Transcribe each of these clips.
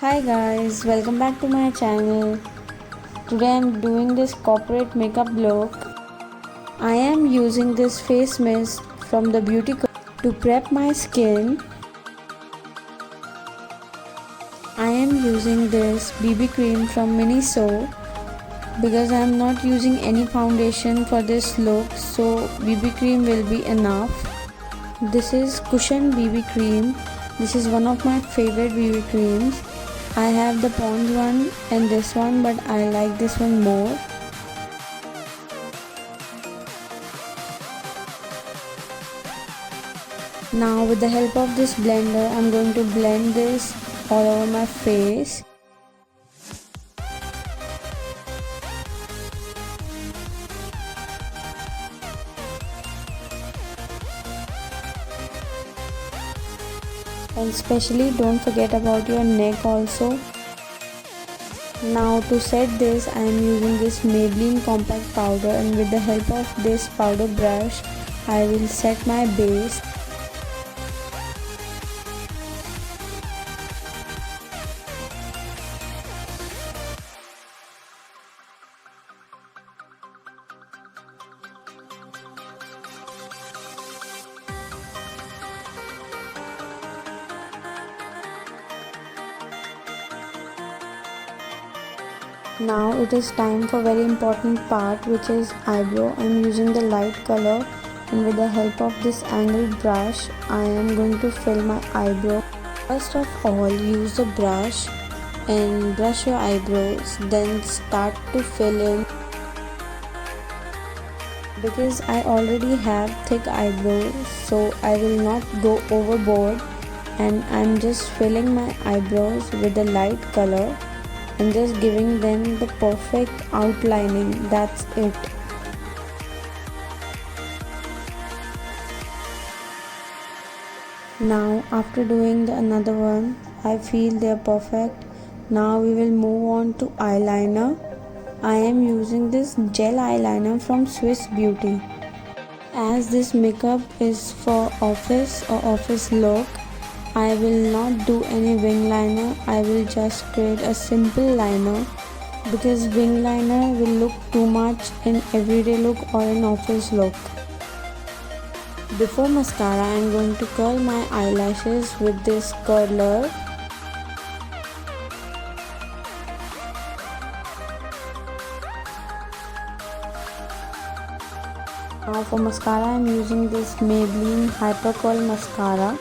Hi guys, welcome back to my channel. Today I'm doing this corporate makeup look. I am using this face mist from the Beauty Co to prep my skin. I am using this BB cream from Miniso because I am not using any foundation for this look, so BB cream will be enough. This is Cushion BB cream. This is one of my favorite BB creams. I have the Pond's one and this one, but I like this one more. Now with the help of this blender, I'm going to blend this all over my face. And especially don't forget about your neck also. Now to set this, I am using this Maybelline compact powder, and with the help of this powder brush I will set my base. Now it is time for very important part, which is eyebrow. I am using the light color, and with the help of this angled brush I am going to fill my eyebrow. First of all, use the brush and brush your eyebrows, then start to fill in. Because I already have thick eyebrows, so I will not go overboard, and I am just filling my eyebrows with the light color and just giving them the perfect outlining. That's it. Now after doing another one, I feel they are perfect. Now we will move on to eyeliner. I am using this gel eyeliner from Swiss Beauty. As this makeup is for office or office look, I will not do any wing liner. I will just create a simple liner, because wing liner will look too much in everyday look or in office look. Before mascara, I am going to curl my eyelashes with this curler. Now for mascara, I am using this Maybelline Hyper Curl mascara.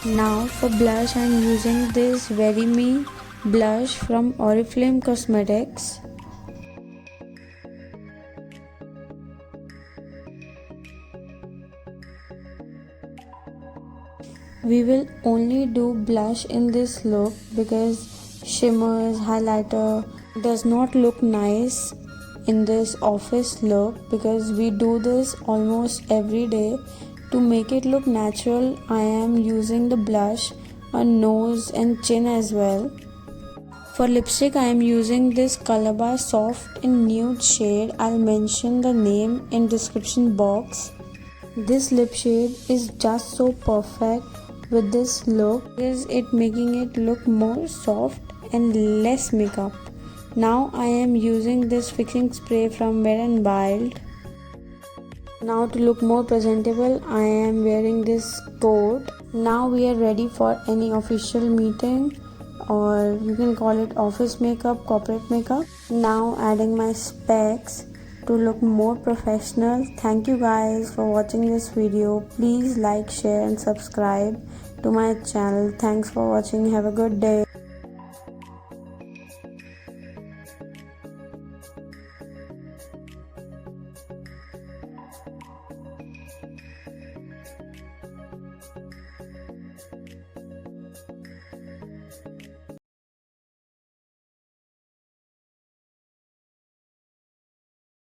Now for blush, I am using this Very Me blush from Oriflame Cosmetics. We will only do blush in this look because shimmers, highlighter does not look nice in this office look, because we do this almost every day. To make it look natural, I am using the blush on nose and chin as well. For lipstick, I am using this Colorbar Soft in nude shade. I'll mention the name in description box. This lip shade is just so perfect with this look, is it making it look more soft and less makeup. Now I am using this fixing spray from Wet n Wild. Now to look more presentable, I am wearing this coat. Now we are ready for any official meeting, or you can call it office makeup, corporate makeup. Now adding my specs to look more professional. Thank you guys for watching this video. Please like, share and subscribe to my channel. Thanks for watching. Have a good day.